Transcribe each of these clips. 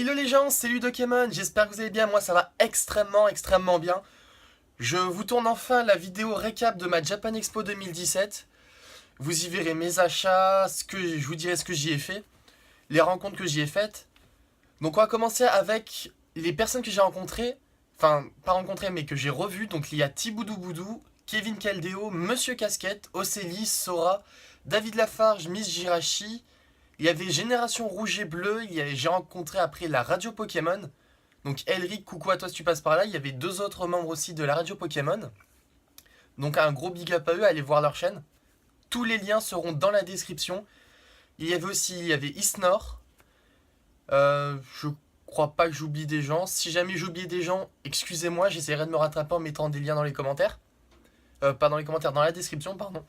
Hello les gens, c'est Ludokemon, j'espère que vous allez bien, moi ça va extrêmement bien. Je vous tourne enfin la vidéo récap de ma Japan Expo 2017. Vous y verrez mes achats, je vous dirai ce que j'y ai fait, les rencontres que j'y ai faites. Donc on va commencer avec les personnes que j'ai rencontrées, enfin pas rencontrées mais que j'ai revues. Donc il y a Thiboudou Boudou, Kevin Caldeo, Monsieur Casquette, Océlie, Sora, David Lafarge, Miss Jirachi. Il y avait Génération Rouge et Bleu, j'ai rencontré après la radio Pokémon. Donc Elric, coucou à toi si tu passes par là. Il y avait deux autres membres aussi de la radio Pokémon. Donc un gros big up à eux, allez voir leur chaîne. Tous les liens seront dans la description. Il y avait Isnor. Je crois pas que j'oublie des gens. Si jamais j'oublie des gens, excusez-moi, j'essaierai de me rattraper en mettant des liens dans les commentaires. Pas dans les commentaires, dans la description, pardon.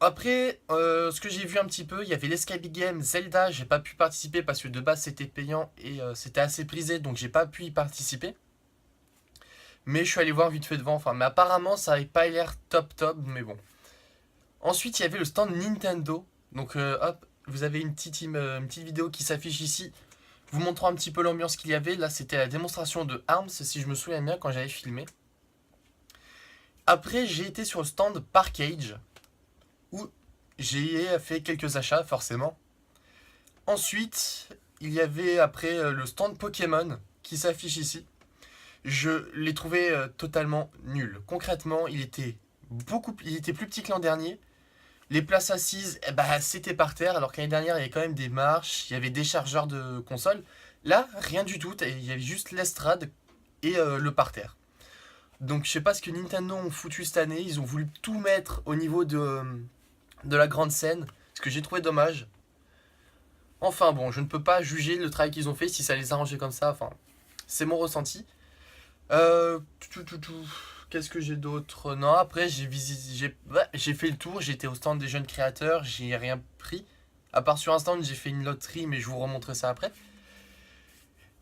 Après, ce que j'ai vu un petit peu, il y avait l'Escape Game Zelda, j'ai pas pu participer parce que de base c'était payant et c'était assez prisé, donc j'ai pas pu y participer. Mais je suis allé voir vite fait devant, mais apparemment ça avait pas l'air top, mais bon. Ensuite, il y avait le stand Nintendo, donc hop, vous avez une petite vidéo qui s'affiche ici, vous montrant un petit peu l'ambiance qu'il y avait. Là, c'était la démonstration de ARMS, si je me souviens bien, quand j'avais filmé. Après, j'ai été sur le stand Parkage, où j'ai fait quelques achats forcément. Ensuite, il y avait après le stand Pokémon qui s'affiche ici. Je l'ai trouvé totalement nul. Concrètement, il était plus petit que l'an dernier. Les places assises, c'était par terre, alors qu'année dernière, il y avait quand même des marches, il y avait des chargeurs de console. Là, rien du tout, il y avait juste l'estrade et le parterre. Donc je sais pas ce que Nintendo ont foutu cette année, ils ont voulu tout mettre au niveau de la grande scène, ce que j'ai trouvé dommage. Enfin bon, je ne peux pas juger le travail qu'ils ont fait si ça les a arrangés comme ça, enfin, c'est mon ressenti. Qu'est-ce que j'ai d'autre? Non, après j'ai fait le tour, j'étais au stand des jeunes créateurs, j'ai rien pris. À part sur un stand, j'ai fait une loterie, mais je vous remontrerai ça après.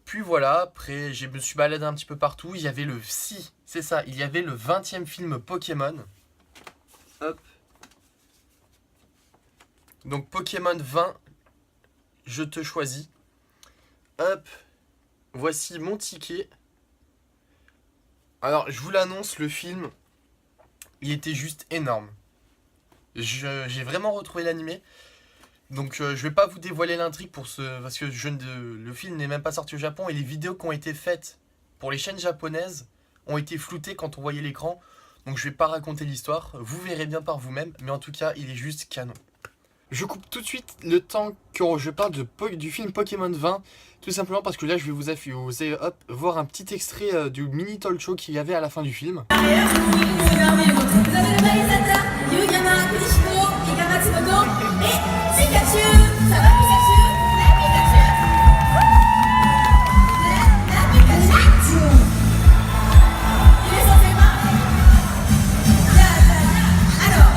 Puis voilà, après je me suis baladé un petit peu partout, il y avait il y avait le 20e film Pokémon. Hop. Donc Pokémon 20, je te choisis. Hop, voici mon ticket. Alors, je vous l'annonce, le film, il était juste énorme. J'ai vraiment retrouvé l'animé. Donc, je vais pas vous dévoiler l'intrigue parce que le film n'est même pas sorti au Japon et les vidéos qui ont été faites pour les chaînes japonaises ont été floutées quand on voyait l'écran. Donc, je vais pas raconter l'histoire. Vous verrez bien par vous-même, mais en tout cas, il est juste canon. Je coupe tout de suite le temps que je parle du film Pokémon 20, tout simplement parce que là je vais vous voir un petit extrait du mini talk show qu'il y avait à la fin du film. Vous avez le réalisateur Yuyama Kunishimo et Matsumoto et Pikachu. Ça va Pikachu? La Pikachu. Il est censé pas. Alors,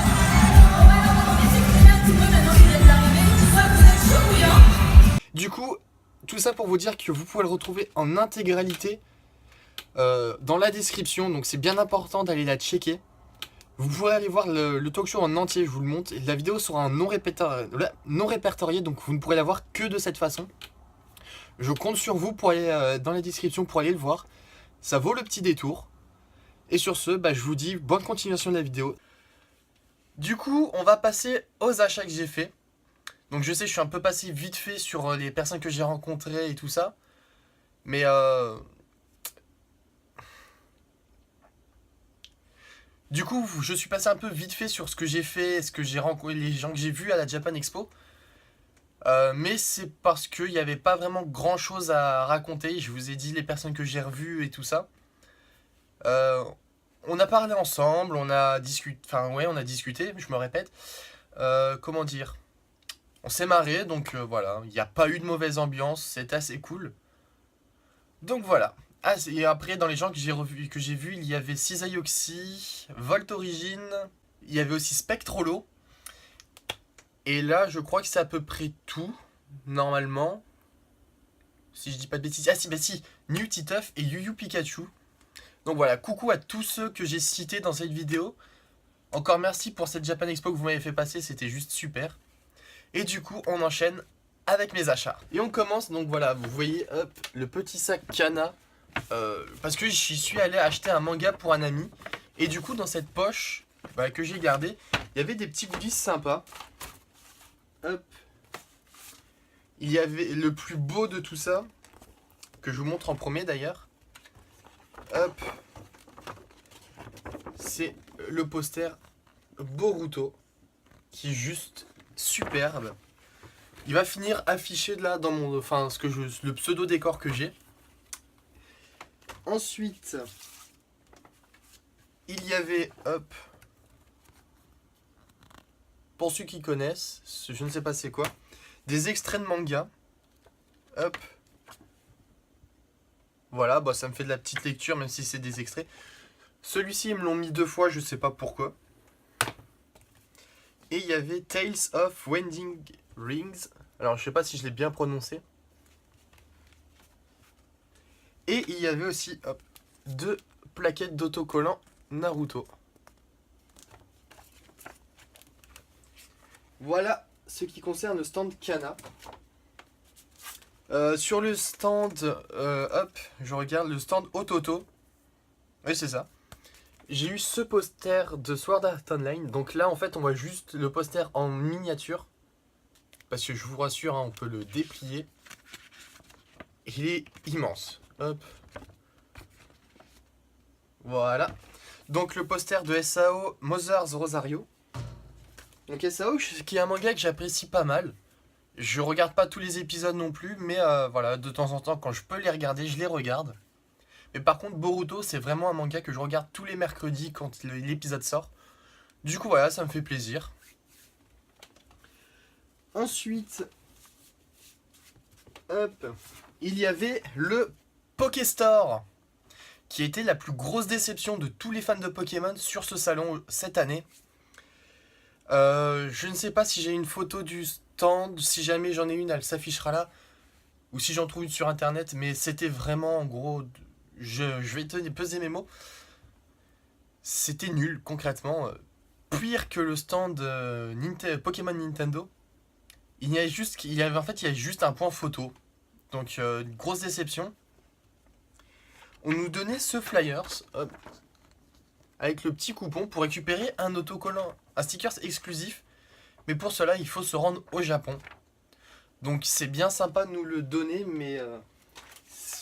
on va leur demander de s'exprimer un petit peu maintenant qu'il vient d'arriver. Je vois que vous êtes chaud bouillant. Du coup, tout ça pour vous dire que vous pouvez le retrouver en intégralité dans la description, donc c'est bien important d'aller la checker. Vous pourrez aller voir le talk show en entier, je vous le montre. La vidéo sera non répertoriée, donc vous ne pourrez la voir que de cette façon. Je compte sur vous pour aller dans la description pour aller le voir. Ça vaut le petit détour. Et sur ce, je vous dis bonne continuation de la vidéo. Du coup, on va passer aux achats que j'ai fait. Donc je sais, je suis un peu passé vite fait sur les personnes que j'ai rencontrées et tout ça. Mais du coup, je suis passé un peu vite fait sur ce que j'ai fait, ce que j'ai rencontré, les gens que j'ai vus à la Japan Expo. Mais c'est parce qu'il n'y avait pas vraiment grand chose à raconter. Je vous ai dit les personnes que j'ai revues et tout ça. On a parlé ensemble, on a discuté, je me répète. Comment dire? On s'est marré, donc voilà. Il n'y a pas eu de mauvaise ambiance, c'est assez cool. Donc voilà. Ah, et après, dans les gens que j'ai vus, il y avait Cisaioxy, Volt Origin, il y avait aussi Spectrolo. Et là, je crois que c'est à peu près tout, normalement. Si je dis pas de bêtises. Ah si, New Titeuf et Yu Yu Pikachu. Donc voilà, coucou à tous ceux que j'ai cités dans cette vidéo. Encore merci pour cette Japan Expo que vous m'avez fait passer, c'était juste super. Et du coup, on enchaîne avec mes achats. Et on commence, donc voilà, vous voyez, hop, le petit sac Kana. Parce que j'y suis allé acheter un manga pour un ami. Et du coup, dans cette poche que j'ai gardée, il y avait des petits goodies sympas. Hop. Il y avait le plus beau de tout ça, que je vous montre en premier d'ailleurs. Hop. C'est le poster Boruto, qui est juste superbe. Il va finir affiché là dans mon, le pseudo décor que j'ai. Ensuite, il y avait, hop, pour ceux qui connaissent, je ne sais pas c'est quoi, des extraits de manga. Hop. Voilà, bah ça me fait de la petite lecture même si c'est des extraits. Celui-ci ils me l'ont mis 2 fois, je sais pas pourquoi. Et il y avait Tales of Wending Rings. Alors je sais pas si je l'ai bien prononcé. Et il y avait aussi, hop, 2 plaquettes d'autocollants Naruto. Voilà ce qui concerne le stand Kana. Sur le stand, hop, je regarde le stand Ototo. Oui, c'est ça. J'ai eu ce poster de Sword Art Online. Donc là, en fait, on voit juste le poster en miniature. Parce que je vous rassure, hein, on peut le déplier. Il est immense. Hop. Voilà. Donc le poster de SAO Mother's Rosario. Donc SAO, qui est un manga que j'apprécie pas mal. Je regarde pas tous les épisodes non plus, mais voilà, de temps en temps, quand je peux les regarder, je les regarde. Mais par contre, Boruto, c'est vraiment un manga que je regarde tous les mercredis quand l'épisode sort. Du coup, voilà, ça me fait plaisir. Ensuite, hop, il y avait le Pokéstore, qui était la plus grosse déception de tous les fans de Pokémon sur ce salon cette année. Je ne sais pas si j'ai une photo du stand, si jamais j'en ai une, elle s'affichera là, ou si j'en trouve une sur internet, mais c'était vraiment en gros, je vais te peser mes mots, c'était nul concrètement, pire que le stand Pokémon Nintendo. Il y avait juste un point photo, donc une grosse déception. On nous donnait ce flyers, hop, avec le petit coupon pour récupérer un autocollant, un sticker exclusif. Mais pour cela, il faut se rendre au Japon. Donc c'est bien sympa de nous le donner, mais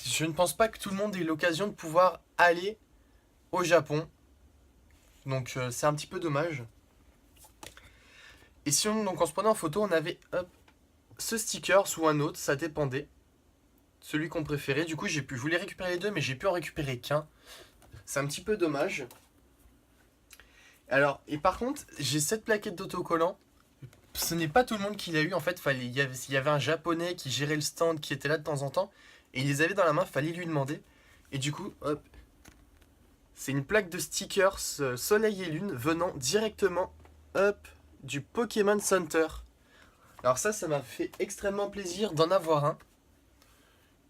je ne pense pas que tout le monde ait l'occasion de pouvoir aller au Japon. Donc c'est un petit peu dommage. Et si on se prenait en photo, on avait hop, ce sticker ou un autre, ça dépendait. Celui qu'on préférait. Du coup, je voulais récupérer les deux, mais j'ai pu en récupérer qu'un. C'est un petit peu dommage. Alors, et par contre, j'ai cette plaquette d'autocollant. Ce n'est pas tout le monde qui l'a eu. En fait, il y avait un japonais qui gérait le stand, qui était là de temps en temps. Et il les avait dans la main, fallait lui demander. Et du coup, hop. C'est une plaque de stickers Soleil et Lune venant directement, hop, du Pokémon Center. Alors ça m'a fait extrêmement plaisir d'en avoir un.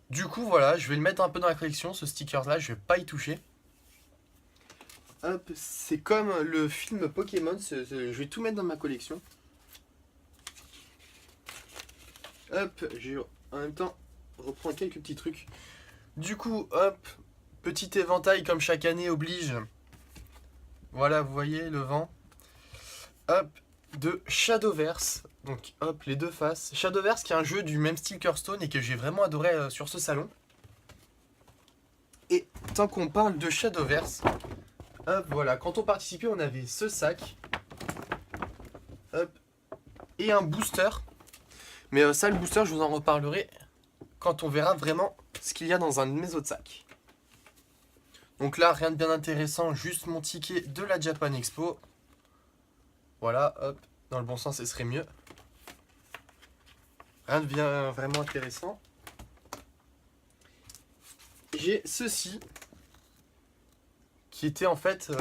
Du coup, voilà, je vais le mettre un peu dans la collection, ce sticker-là, je vais pas y toucher. Hop, c'est comme le film Pokémon, je vais tout mettre dans ma collection. Hop, j'ai en même temps reprendre quelques petits trucs. Du coup, hop, petit éventail comme chaque année oblige. Voilà, vous voyez le vent. Hop, de Shadowverse. Donc hop, les deux faces. Shadowverse qui est un jeu du même style Hearthstone et que j'ai vraiment adoré sur ce salon. Et tant qu'on parle de Shadowverse, hop, voilà, quand on participait, on avait ce sac. Hop, et un booster. Mais ça, le booster, je vous en reparlerai quand on verra vraiment ce qu'il y a dans un de mes autres sacs. Donc là, rien de bien intéressant, juste mon ticket de la Japan Expo. Voilà, hop, dans le bon sens, ce serait mieux. Rien de bien vraiment intéressant. J'ai ceci, qui était en fait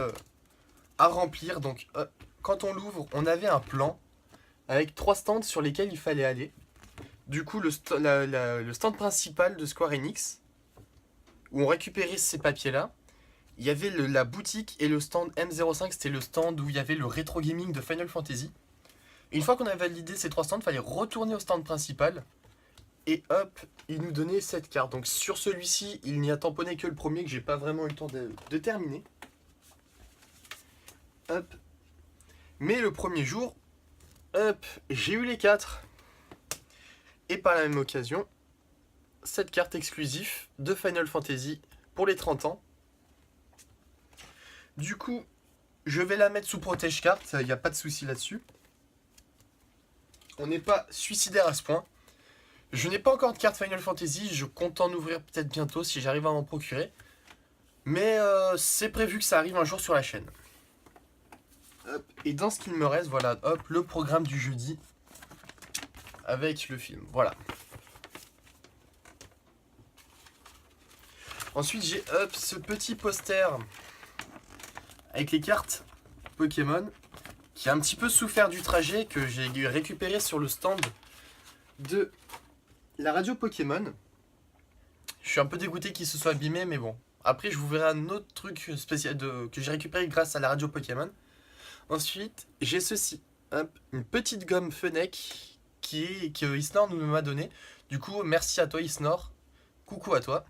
à remplir. Donc, quand on l'ouvre, on avait un plan avec 3 stands sur lesquels il fallait aller. Du coup, le stand principal de Square Enix, où on récupérait ces papiers-là. Il y avait la boutique et le stand M05, c'était le stand où il y avait le rétro gaming de Final Fantasy. Et une fois qu'on avait validé ces 3 stands, il fallait retourner au stand principal Et hop, il nous donnait cette carte. Donc sur celui-ci, il n'y a tamponné que le premier que j'ai pas vraiment eu le temps de terminer. Hop. Mais le premier jour, hop, j'ai eu les 4. Et par la même occasion, cette carte exclusive de Final Fantasy pour les 30 ans. Du coup, je vais la mettre sous protège carte, il n'y a pas de souci là-dessus. On n'est pas suicidaire à ce point. Je n'ai pas encore de carte Final Fantasy, je compte en ouvrir peut-être bientôt si j'arrive à m'en procurer. Mais c'est prévu que ça arrive un jour sur la chaîne. Hop. Et dans ce qu'il me reste, voilà, hop, le programme du jeudi avec le film, voilà. Ensuite, j'ai hop, ce petit poster avec les cartes Pokémon qui a un petit peu souffert du trajet que j'ai récupéré sur le stand de la radio Pokémon. Je suis un peu dégoûté qu'il se soit abîmé, mais bon. Après, je vous verrai un autre truc spécial que j'ai récupéré grâce à la radio Pokémon. Ensuite, j'ai ceci. Hop, une petite gomme Fennec que Isnor nous m'a donné. Du coup, merci à toi Isnor. Coucou à toi.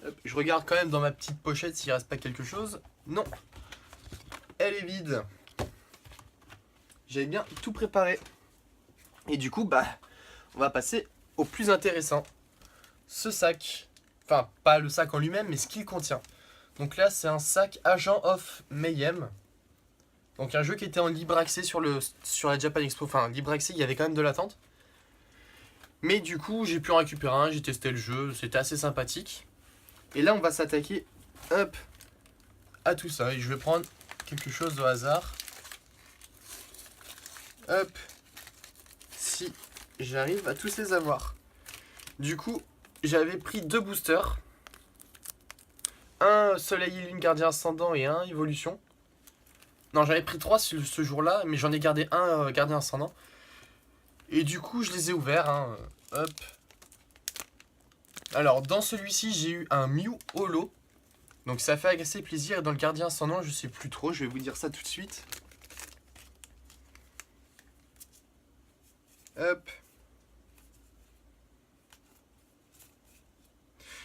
Hop, je regarde quand même dans ma petite pochette s'il reste pas quelque chose. Non. Elle est vide. J'avais bien tout préparé. Et du coup, bah, on va passer au plus intéressant. Ce sac. Enfin, pas le sac en lui-même, mais ce qu'il contient. Donc là, c'est un sac Agent of Mayhem. Donc un jeu qui était en libre accès sur la Japan Expo. Enfin, libre accès, il y avait quand même de l'attente. Mais du coup, j'ai pu en récupérer un, j'ai testé le jeu, c'était assez sympathique. Et là, on va s'attaquer, hop, à tout ça. Et je vais prendre quelque chose au hasard. Hop. Si j'arrive à tous les avoir. Du coup, j'avais pris 2 boosters. Un Soleil et Lune Gardien Ascendant et un Évolution. Non, j'avais pris 3 ce jour-là, mais j'en ai gardé un Gardien Ascendant. Et du coup, je les ai ouverts. Hein. Hop. Alors, dans celui-ci, j'ai eu un Mew Holo. Donc, ça fait assez plaisir. Et dans le Gardien Ascendant, je sais plus trop. Je vais vous dire ça tout de suite. Hop.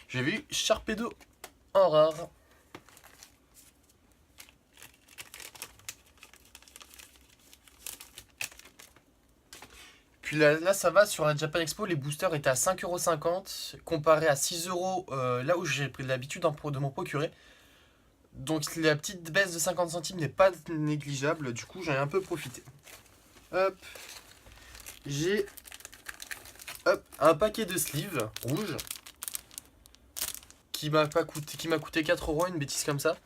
J'avais eu Sharpedo en rare. Puis là, ça va, sur la Japan Expo, les boosters étaient à 5,50€ comparé à 6€ là où j'ai pris l'habitude de m'en procurer. Donc la petite baisse de 50 centimes n'est pas négligeable, du coup j'en ai un peu profité. Hop, j'ai un paquet de sleeves rouges qui m'a coûté 4€, une bêtise comme ça.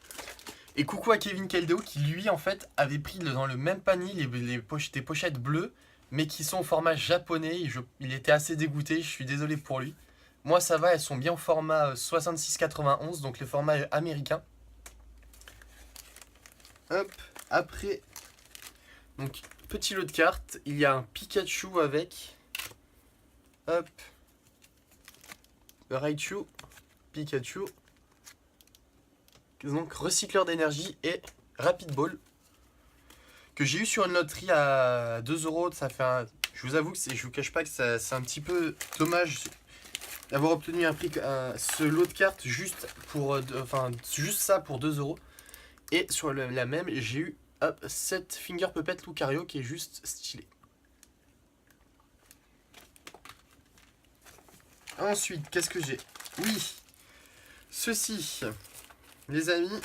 Et coucou à Kevin Caldeo qui lui en fait avait pris dans le même panier des pochettes bleues, mais qui sont au format japonais. Il était assez dégoûté, je suis désolé pour lui. Moi ça va, elles sont bien au format 66-91, donc le format américain. Hop, après, donc petit lot de cartes, il y a un Pikachu avec, hop, Raichu, Pikachu, donc recycleur d'énergie et Rapid Ball, que j'ai eu sur une loterie à 2€. Ça fait je vous avoue que je vous cache pas que c'est un petit peu dommage d'avoir obtenu ce lot de cartes juste ça pour 2€. Et sur la même, j'ai eu cette Finger Puppet Lucario qui est juste stylé. Ensuite, qu'est-ce que j'ai? Oui, ceci, les amis.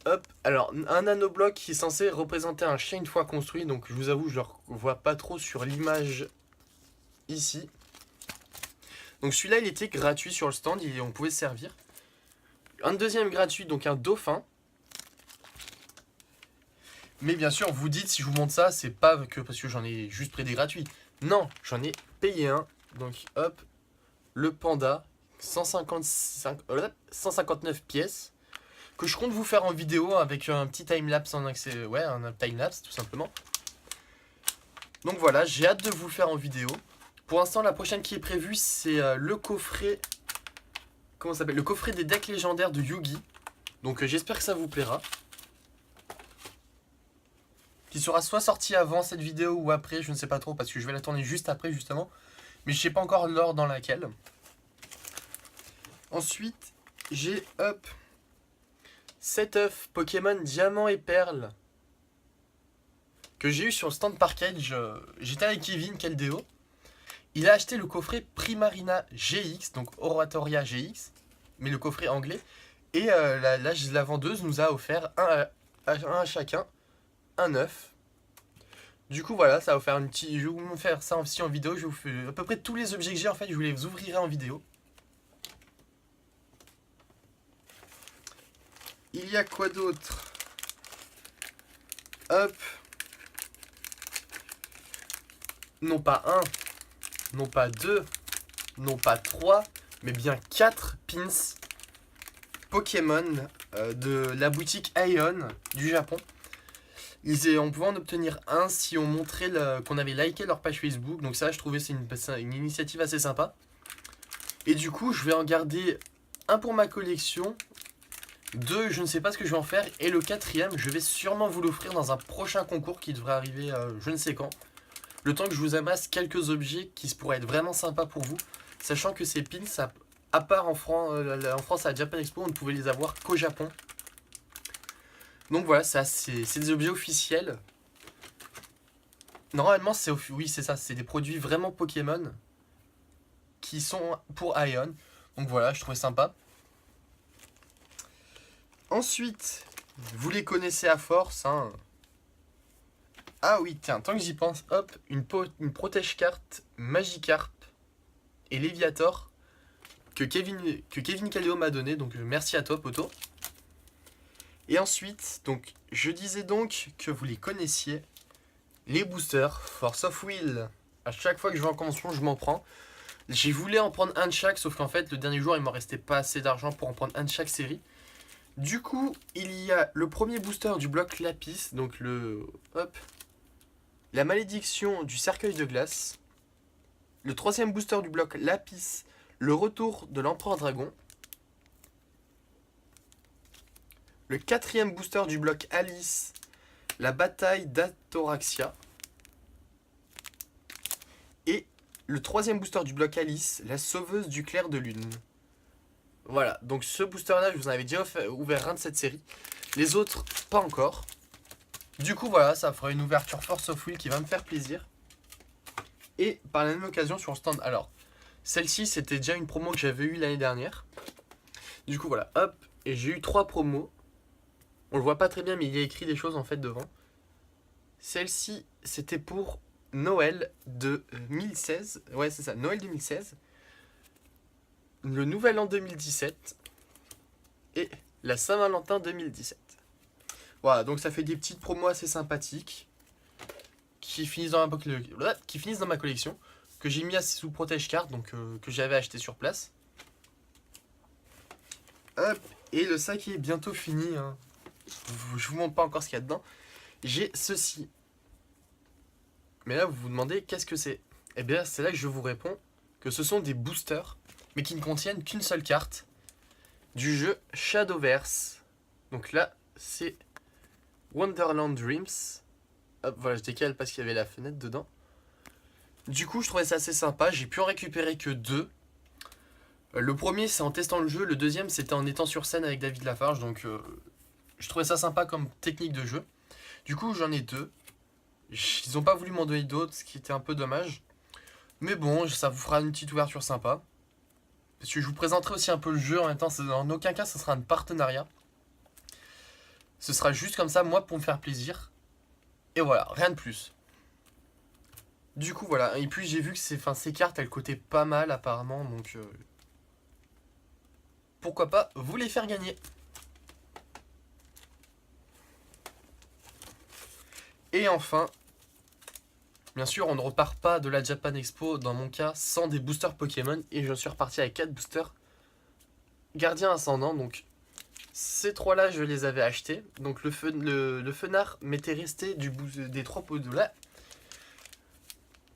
Hop, alors un nanobloc qui est censé représenter un chien une fois construit, donc je vous avoue, je ne le vois pas trop sur l'image ici. Donc celui-là, il était gratuit sur le stand, on pouvait se servir. Un deuxième gratuit, donc un dauphin. Mais bien sûr, vous dites, si je vous montre ça, c'est pas que parce que j'en ai juste pris des gratuits. Non, j'en ai payé un. Donc hop, le panda, 159 pièces. Que je compte vous faire en vidéo avec un petit timelapse en accès. Ouais, un timelapse tout simplement. Donc voilà, j'ai hâte de vous le faire en vidéo. Pour l'instant, la prochaine qui est prévue, c'est le coffret. Comment ça s'appelle? Le coffret des decks légendaires de Yugi. Donc j'espère que ça vous plaira. qui sera soit sorti avant cette vidéo ou après, je ne sais pas trop, parce que je vais la tourner juste après justement. Mais je sais pas encore l'ordre dans laquelle. Ensuite, j'ai, hop, 7 œufs Pokémon Diamant et Perle que j'ai eu sur le stand Parkage. J'étais avec Kevin Keldeo. Il a acheté le coffret Primarina GX, donc Oratoria GX, mais le coffret anglais. Et la vendeuse nous a offert un à chacun, un œuf. Du coup voilà, ça va faire je vais vous faire ça aussi en vidéo. Je vous fais à peu près tous les objets que j'ai en fait, je vous les ouvrirai en vidéo. Il y a quoi d'autre? Hop. Non pas un, non pas deux, non pas trois, mais bien 4 pins Pokémon de la boutique Aion du Japon. On pouvait en obtenir un si on montrait qu'on avait liké leur page Facebook. Donc ça, je trouvais c'est une initiative assez sympa. Et du coup, je vais en garder un pour ma collection. 2, je ne sais pas ce que je vais en faire. Et le 4e, je vais sûrement vous l'offrir dans un prochain concours qui devrait arriver je ne sais quand. Le temps que je vous amasse quelques objets qui pourraient être vraiment sympas pour vous. Sachant que ces pins, à part en France à la Japan Expo, on ne pouvait les avoir qu'au Japon. Donc voilà, c'est des objets officiels. Normalement, oui, c'est ça, c'est des produits vraiment Pokémon qui sont pour Aion. Donc voilà, je trouvais sympa. Ensuite, vous les connaissez à force, hein. Ah oui, tiens, tant que j'y pense, hop, une protège-carte Magikarp et Léviator que Kevin Keldeo m'a donné, donc merci à toi, poto. Et ensuite, donc, je disais donc que vous les connaissiez, les boosters Force of Will. À chaque fois que je vais en convention, je m'en prends. J'ai voulu en prendre un de chaque, sauf qu'en fait, le dernier jour, il m'en restait pas assez d'argent pour en prendre un de chaque série. Du coup, il y a le premier booster du bloc Lapis, donc hop, la malédiction du cercueil de glace. Le troisième booster du bloc Lapis, le retour de l'empereur dragon. Le quatrième booster du bloc Alice, la bataille d'Atoraxia. Et le troisième booster du bloc Alice, la sauveuse du clair de lune. Voilà, donc ce booster là, je vous en avais déjà ouvert un de cette série. Les autres, pas encore. Du coup voilà, ça fera une ouverture Force of Will qui va me faire plaisir. Et par la même occasion sur le stand, alors celle-ci c'était déjà une promo que j'avais eue l'année dernière. Du coup voilà, hop, et j'ai eu 3 promos. On le voit pas très bien mais il y a écrit des choses en fait devant. Celle-ci c'était pour Noël 2016, ouais c'est ça, Noël 2016. Le Nouvel An 2017 et la Saint-Valentin 2017. Voilà, donc ça fait des petites promos assez sympathiques qui finissent dans ma collection, que j'ai mis sous protège-carte, donc que j'avais acheté sur place. Hop, et le sac est bientôt fini, hein. Je vous montre pas encore ce qu'il y a dedans. J'ai ceci. Mais là, vous vous demandez qu'est-ce que c'est? Eh bien, c'est là que je vous réponds que ce sont des boosters, mais qui ne contiennent qu'une seule carte du jeu Shadowverse. Donc là, c'est Wonderland Dreams. Hop, voilà, je décale parce qu'il y avait la fenêtre dedans. Du coup, je trouvais ça assez sympa. J'ai pu en récupérer que 2. Le premier, c'est en testant le jeu. Le deuxième, c'était en étant sur scène avec David Lafarge. Donc, je trouvais ça sympa comme technique de jeu. Du coup, j'en ai 2. Ils n'ont pas voulu m'en donner d'autres, ce qui était un peu dommage. Mais bon, ça vous fera une petite ouverture sympa. Parce que je vous présenterai aussi un peu le jeu. En même temps, en aucun cas, ce sera un partenariat. Ce sera juste comme ça, moi, pour me faire plaisir. Et voilà, rien de plus. Du coup, voilà. Et puis, j'ai vu que ces cartes, elles cotaient pas mal, apparemment. Donc, pourquoi pas vous les faire gagner. Et enfin, bien sûr, on ne repart pas de la Japan Expo, dans mon cas, sans des boosters Pokémon. Et je suis reparti avec 4 boosters Gardien Ascendant. Donc, ces 3 là, je les avais achetés. Donc, le Fenard m'était resté des 3 pots de là.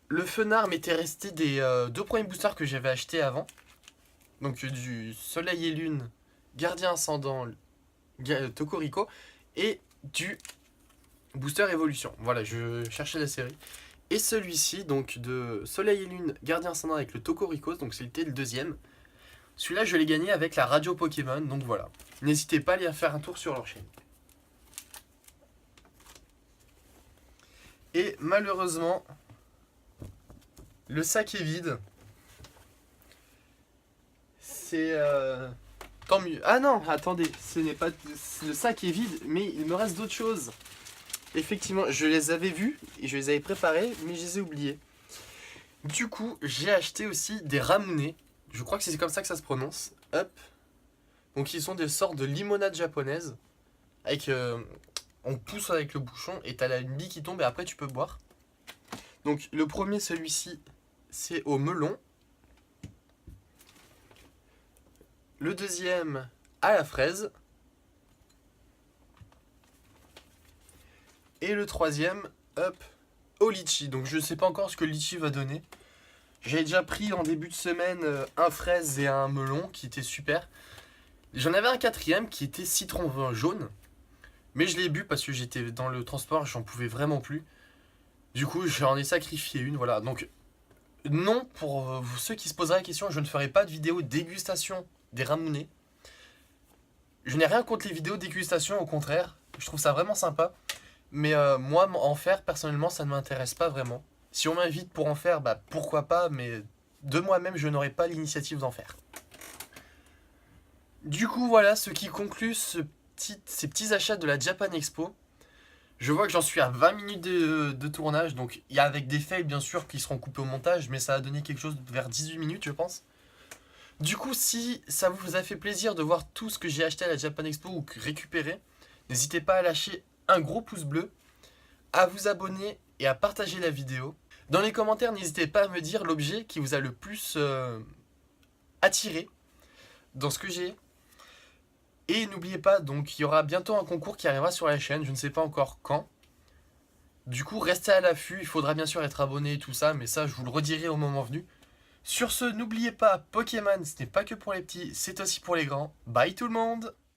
Le Fenard m'était resté des 2 premiers boosters que j'avais achetés avant. Donc, du Soleil et Lune, Gardien Ascendant, Tokoriko. Et du Booster Evolution. Voilà, je cherchais la série. Et celui-ci, donc de Soleil et Lune, Gardien Ascendant avec le Tokorikos, donc c'était le deuxième. Celui-là, je l'ai gagné avec la radio Pokémon, donc voilà. N'hésitez pas à aller faire un tour sur leur chaîne. Et malheureusement, le sac est vide. C'est... Tant mieux. Ah non, attendez, ce n'est pas... Le sac est vide, mais il me reste d'autres choses. Effectivement, je les avais vus et je les avais préparés, mais je les ai oubliés. Du coup, j'ai acheté aussi des ramunés. Je crois que c'est comme ça que ça se prononce. Hop. Donc ils sont des sortes de limonade japonaise. Avec... on pousse avec le bouchon et t'as une bille qui tombe et après tu peux boire. Donc le premier, celui-ci, c'est au melon. Le deuxième, à la fraise. Et le troisième, hop, au litchi. Donc je sais pas encore ce que le litchi va donner. J'ai déjà pris en début de semaine un fraise et un melon qui était super. J'en avais un quatrième qui était citron jaune. Mais je l'ai bu parce que j'étais dans le transport, j'en pouvais vraiment plus. Du coup, j'en ai sacrifié une, voilà. Donc, non, pour ceux qui se poseraient la question, je ne ferai pas de vidéo dégustation des ramunés. Je n'ai rien contre les vidéos dégustation, au contraire. Je trouve ça vraiment sympa. Mais moi, en faire, personnellement, ça ne m'intéresse pas vraiment. Si on m'invite pour en faire, bah pourquoi pas, mais de moi-même, je n'aurai pas l'initiative d'en faire. Du coup, voilà ce qui conclut ces petits achats de la Japan Expo. Je vois que j'en suis à 20 minutes de tournage, donc il y a avec des fails bien sûr qui seront coupés au montage, mais ça a donné quelque chose vers 18 minutes je pense. Du coup, si ça vous a fait plaisir de voir tout ce que j'ai acheté à la Japan Expo ou récupéré, n'hésitez pas à lâcher un gros pouce bleu, à vous abonner et à partager la vidéo. Dans les commentaires, n'hésitez pas à me dire l'objet qui vous a le plus attiré dans ce que j'ai. Et n'oubliez pas, donc il y aura bientôt un concours qui arrivera sur la chaîne, je ne sais pas encore quand. Du coup, restez à l'affût, il faudra bien sûr être abonné et tout ça, mais ça je vous le redirai au moment venu. Sur ce, n'oubliez pas, Pokémon, ce n'est pas que pour les petits, c'est aussi pour les grands. Bye tout le monde!